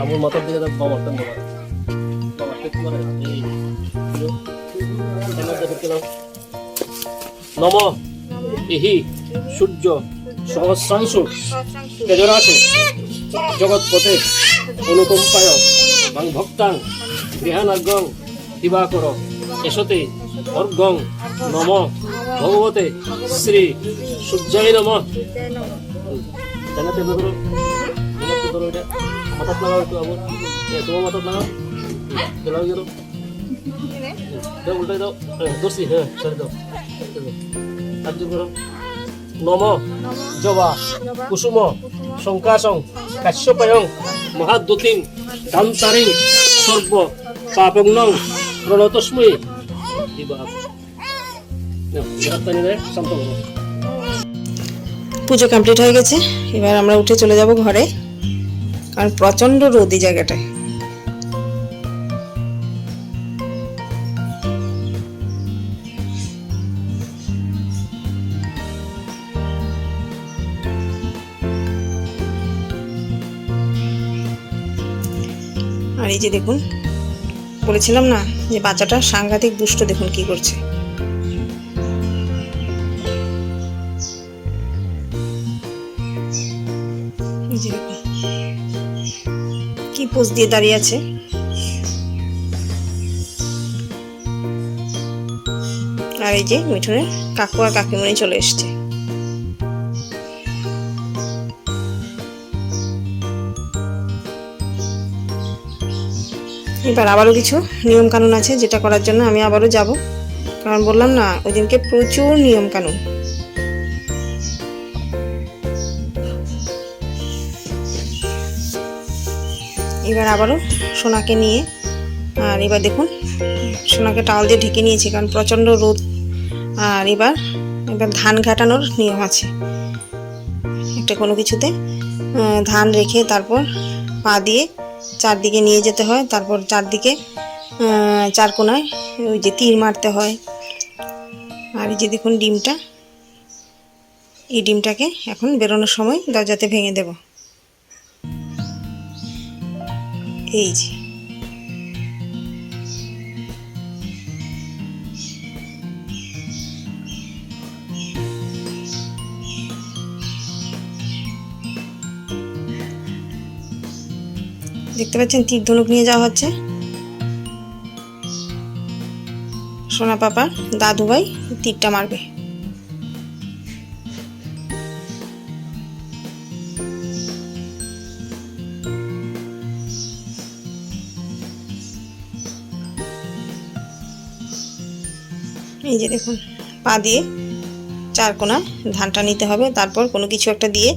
আমুর মাথার দিকে বাবারটা বাবারটা কি বলে নম ইহি সূর্য সহস্রাংশু তেজরাশে জগৎপতে অনুকম্পায় মাং ভক্তাং গৃহানার্গং দিবাকর এসতে অর্ঘং নম ভগবতে শ্রী সূর্যায় নম। জানাতে ধরো ধরো এটা মাথাত লাগাও একটু আবার তোমার মাথাত লাগাও লাগাও গেল দাও উল্টাই দাও দোষী হ্যাঁ সরে দাও আর করো নম জবা কুসুম শঙ্কাশং কাশ্যপয়ং মহাদ্যুতিং দান্তারিং সর্ব পাপগ্নং প্রণতস্মৈ শান্ত করো। পুজো কমপ্লিট হয়ে গেছে, এবার আমরা উঠে চলে যাব ঘরে, কারণ প্রচন্ড রোদ এই জায়গাটায়। আর এই যে দেখুন, বলেছিলাম না যে বাচ্চাটা সাংঘাতিক দুষ্ট, দেখুন কি করছে। কি পোজ দিয়ে দাঁড়িয়ে আছে। আর এই যে মিঠুনের কাকু আর কাকিমণি চলে এসছে। এবার আবারও কিছু নিয়ম কানুন আছে, যেটা করার জন্য আমি আবারও যাব, কারণ বললাম না ওই দিনকে প্রচুর নিয়ম কানুন। এবার আবারও সোনাকে নিয়ে, আর এবার দেখুন সোনাকে টাওয়াল দিয়ে ঢেকে নিয়েছি, কারণ প্রচণ্ড রোদ। আর এবার ধান ঘাটানোর নিয়ম আছে, একটা কোনো কিছুতে ধান রেখে তারপর পা দিয়ে চারদিকে নিয়ে যেতে হয়, তারপর চারদিকে চার কোনায় ওই যে তীর মারতে হয়। আর এই যে দেখুন ডিমটা, এই ডিমটাকে এখন বেরোনোর সময় দরজাতে ভেঙে দেব। এই যে দেখতে পাচ্ছেন তীর ধনুক নিয়ে যাওয়া হচ্ছে। সোনা পাপা দাদু ভাই তীরটা মারবে। এই যে দেখুন পা দিয়ে চার কোনা ধানটা নিতে হবে, তারপর কোনো কিছু একটা দিয়ে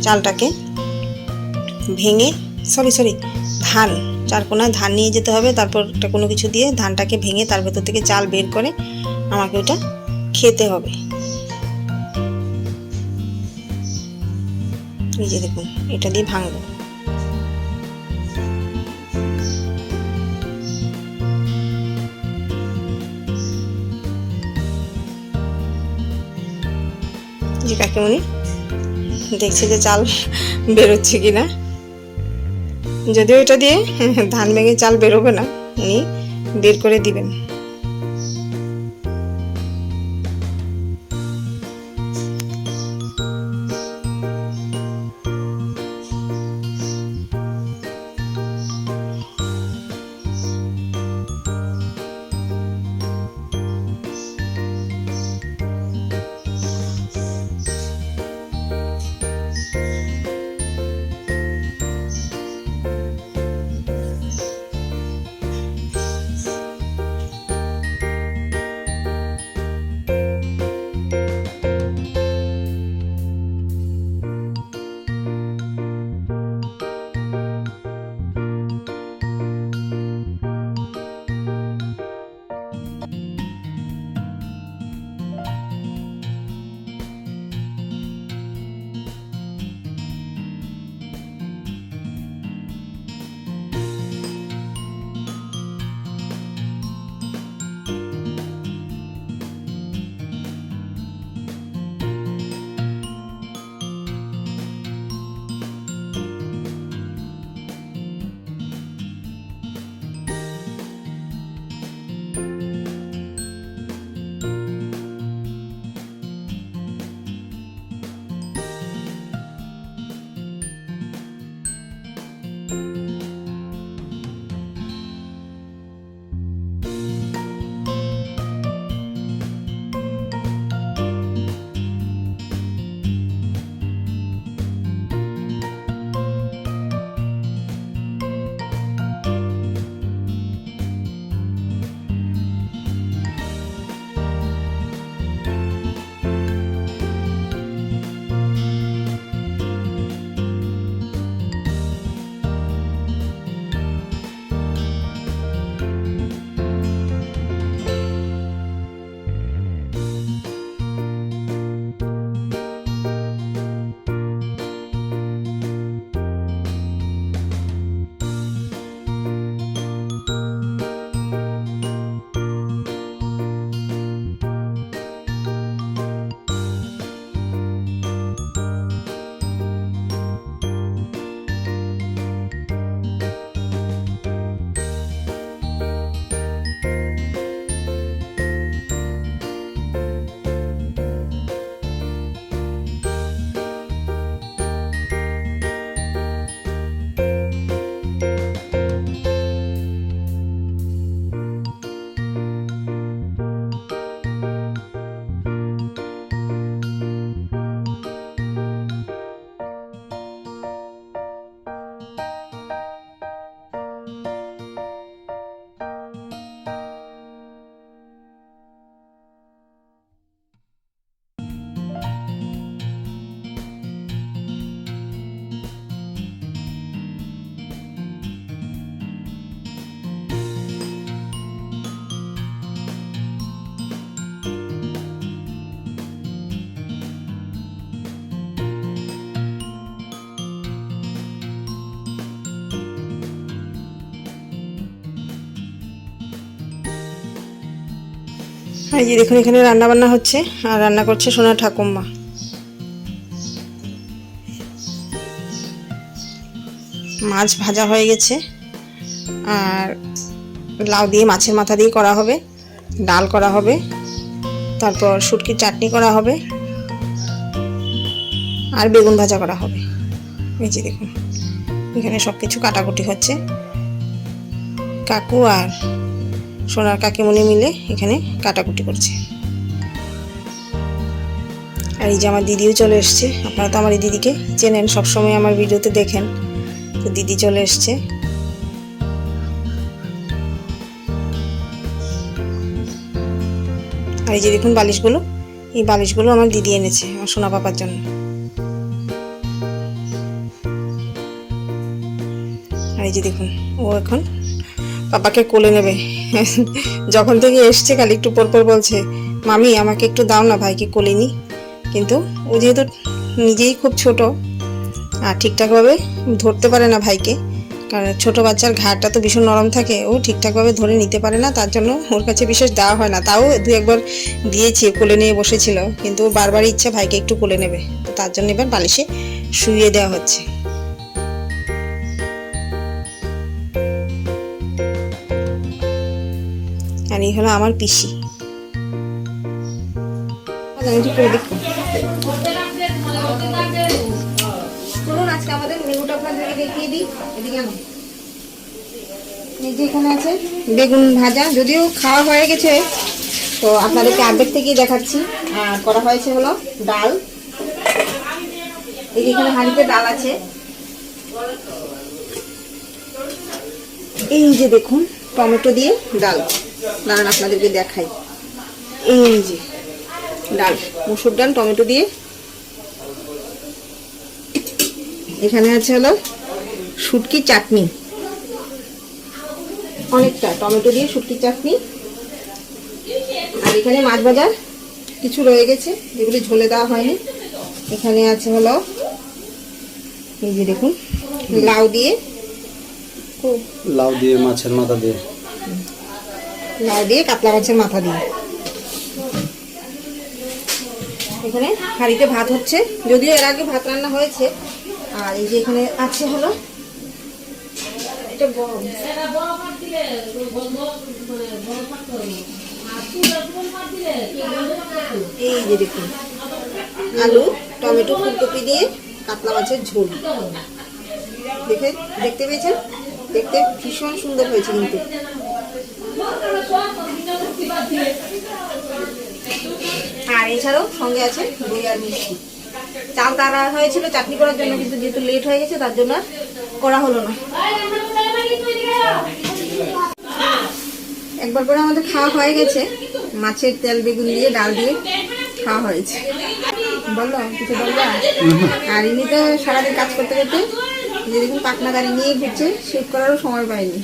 চালটাকে ভেঙে ধান চার কোনায় ধান নিয়ে যেতে হবে, তারপর একটা কোনো কিছু দিয়ে ধানটাকে ভেঙে তার ভেতর থেকে চাল বের করে আমাকে ওটা খেতে হবে। এই যে দেখুন এটা দিয়ে ভাঙবো। যে কাকিমণি দেখছে যে চাল বেরোচ্ছে কিনা, যদিও এটা দিয়ে ধান ভেঙে চাল বেরোবে না, উনি বের করে দিবেন। এই যে দেখুন এখানে রান্না বান্না হচ্ছে, আর রান্না করছে সোনা ঠাকুমা। মাছ ভাজা হয়ে গেছে, আর লাউ দিয়ে মাছের মাথা দিয়ে করা হবে, ডাল করা হবে, তারপর শুটকির চাটনি করা হবে, আর বেগুন ভাজা করা হবে। এই যে দেখুন এখানে সব কিছু কাটাকুটি হচ্ছে, কাকু আর সোনার কাকিমণি মিলে এখানে কাটাকুটি করছে। আর এই যে আমার দিদিও চলে এসছে। আপনারা তো আমার এই দিদিকে চেনেন, সবসময় আমার ভিডিওতে দেখেন, তো দিদি চলে এসছে। আর এই যে দেখুন বালিশগুলো, এই বালিশগুলো আমার দিদি এনেছে আমার সোনা পাপার জন্য। আর এই যে দেখুন ও এখন পাপাকে কোলে নেবে। যখন থেকে এসছে খালি একটু পরপর বলছে, মামি আমাকে একটু দাও না, ভাইকে কোলে নি। কিন্তু ও যেহেতু নিজেই খুব ছোট আর ঠিকঠাকভাবে ধরতে পারে না ভাইকে, কারণ ছোট বাচ্চার ঘাড়টা তো ভীষণ নরম থাকে, ও ঠিকঠাকভাবে ধরে নিতে পারে না, তার জন্য ওর কাছে বিশেষ দেওয়া হয় না। তাও দু একবার দিয়েছি, কোলে নিয়ে বসেছিল, কিন্তু ও বারবার ইচ্ছা ভাইকে একটু কোলে নেবে, তো তার জন্য এবার বালিশে শুইয়ে দেওয়া হচ্ছে। আর এই হলো আমার পিসি। চলুন আজকে আমাদের মেনুটা আপনাদেরকে দেখিয়ে দিই। এদিকে আনো। এই যে এখানে আছে বেগুন ভাজা, যদিও খাওয়া হয়ে গেছে, তো আপনাদেরকে আগের থেকেই দেখাচ্ছি। আর করা হয়েছে হলো ডাল, এই যে এখানে হাঁড়িতে ডাল আছে। এই যে দেখুন টমেটো দিয়ে ডাল, দাঁড়ান আপনাদেরকে দেখাই। এই যে ডাল, মসুর ডাল টমেটো দিয়ে। এখানে আছে হলো শুটকি চাটনি, অনেকটা টমেটো দিয়ে শুটকি চাটনি। আর এখানে মাছ ভাজা কিছু রয়ে গেছে, যেগুলি ঝোলে দেওয়া হয়নি। এখানে আছে হলো এই যে দেখুন লাউ দিয়ে মাছের মাথা দিয়ে, লাউ দিয়ে কাতলা মাছের মাথা দিয়ে। এখানে হাঁড়িতে ভাত হচ্ছে, যদিও এর আগে ভাত রান্না হয়েছে। আর এই যে এখানে আছে হলো এটা গরম, এই যে দেখুন আলু টমেটো ফুলকপি দিয়ে কাতলা মাছের ঝোল। দেখতে পেয়েছেন? দেখতে ভীষণ সুন্দর হয়েছে কিন্তু। আর এছাড়াও সঙ্গে আছে দই আর মিষ্টি। চাল তারা হয়েছিল চাটনি করার জন্য, কিন্তু যেহেতু লেট হয়ে গেছে তার জন্য আর করা হলো না। একবার করে আমাদের খাওয়া হয়ে গেছে, মাছের তেল বেগুন দিয়ে ডাল দিয়ে খাওয়া হয়েছে। বললো কিছু বলবা? আর ইনি তো সারাদিন কাজ করতে করতে যে দেখুন পাখনা গাড়ি নিয়ে ঘুরছে, শেভ করারও সময় পায়নি।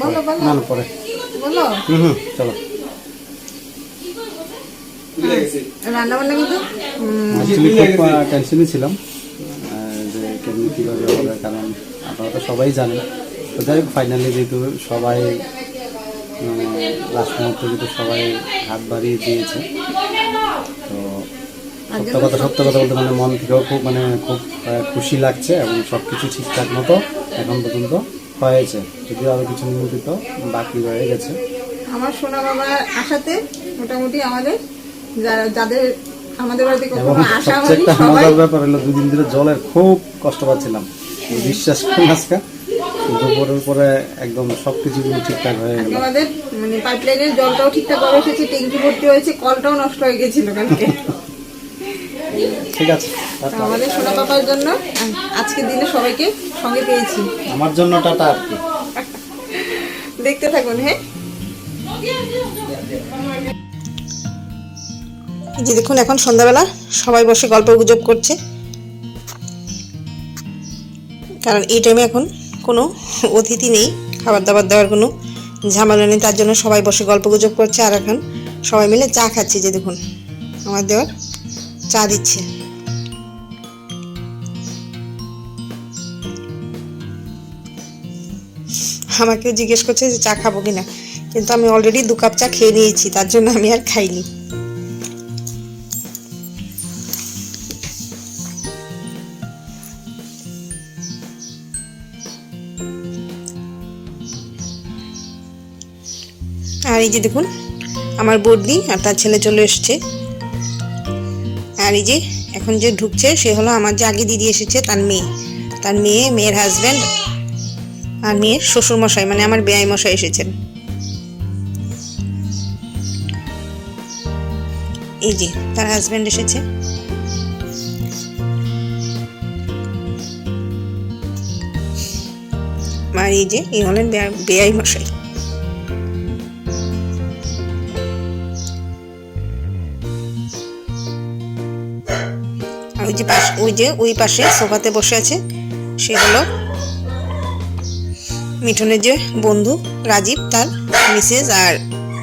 বলো বলো পরে বলো। চলো। রান্না বান্না কিন্তু খুব টেনশনে ছিলাম যে কেমনি কীভাবে হবে, কারণ আপনারা তো সবাই জানেন। তো যাই হোক, ফাইনালি যেহেতু সবাই লাস্ট মুহূর্তে যেহেতু সবাই হাত বাড়িয়ে দিয়েছে, তো সত্য কথা বলতে মানে মন থেকেও খুব খুশি লাগছে এবং সব কিছু ঠিকঠাক মতো এখন পর্যন্ত হয়েছে। যদিও আরও কিছু নিয়ন্ত্রিত বাকি রয়ে গেছে। আমার সোনা বাবার আশাতে মোটামুটি যাদের আমাদের বাড়িতে কখনো আসা হয়নি, একটা মজার ব্যাপার হলো 2 দিন ধরে জলের খুব কষ্ট পাচ্ছিলাম, বিশ্বাস করুন। আজকে দুপুরের পরে একদম সবকিছু ঠিকঠাক হয়ে গেল। আমাদের মানে পাইপলাইনের জলটাও ঠিকঠাক ভাবে এসেছে, ট্যাঙ্কি ভর্তি হয়েছে, কলটাও নষ্ট হয়ে গেছিল কালকে। ঠিক আছে, আমাদের সোনা বাবার জন্য আজকের দিনে সবাইকে সঙ্গে পেয়েছি। আমার জন্য টাটা আর কি। দেখতে থাকুন। হ্যাঁ, এই যে দেখুন এখন সন্ধ্যাবেলা সবাই বসে গল্প গুজব করছে, কারণ এই টাইমে এখন কোনো অতিথি নেই, খাবার দাবার দেওয়ার কোনো ঝামেলা নেই, তার জন্য সবাই বসে গল্প গুজব করছে। আর এখন সবাই মিলে চা খাচ্ছি। যে দেখুন আমার দেওয়ার চা দিচ্ছে। আমাকে জিজ্ঞেস করছে যে চা খাবো কিনা, কিন্তু আমি অলরেডি 2 কাপ চা খেয়ে নিয়েছি, তার জন্য আমি আর খাইনি। আর এই যে দেখুন আমার বর্দি আর তার ছেলে চলে এসছে। আর এই যে এখন যে ঢুকছে সে হলো আমার যে আগে দিদি এসেছে তার মেয়ে, মেয়ের হাজব্যান্ড আর মেয়ের শ্বশুর মশাই, মানে আমার বেয়াই মশাই এসেছেন। এই যে তার হাজব্যান্ড এসেছে। আর এই যে এই হলেন বেয়াই মশাই। আর ওই পাশে সোফাতে বসে আছে সে হলো মিঠুনের যে বন্ধু রাজীব, তার মিসেস আর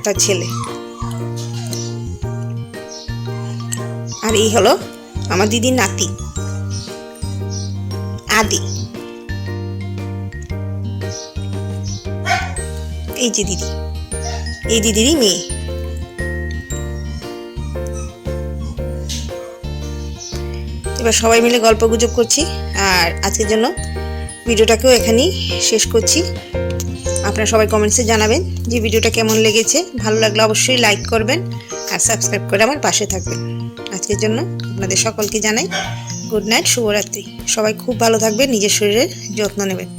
তার ছেলে। আর এই হলো আমার দিদির নাতি আদি। এই যে দিদি, এই দিদিরই মেয়ে। এবার সবাই মিলে গল্প গুজব করছি। আর আজকের জন্য ভিডিওটাকেও এখানেই শেষ করছি। আপনারা সবাই কমেন্টসে জানাবেন যে ভিডিওটা কেমন লেগেছে। ভালো লাগলে অবশ্যই লাইক করবেন আর সাবস্ক্রাইব করে আমার পাশে থাকবেন। আজকের জন্য আপনাদের সকলকে জানাই গুড নাইট, শুভরাত্রি। সবাই খুব ভালো থাকবেন, নিজের শরীরের যত্ন নেবেন।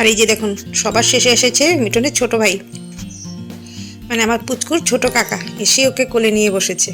আর এই যে দেখুন সবার শেষে এসেছে মিঠুনের ছোট ভাই, মানে আমার পুচকুর ছোট কাকা, এসে ওকে কোলে নিয়ে বসেছে।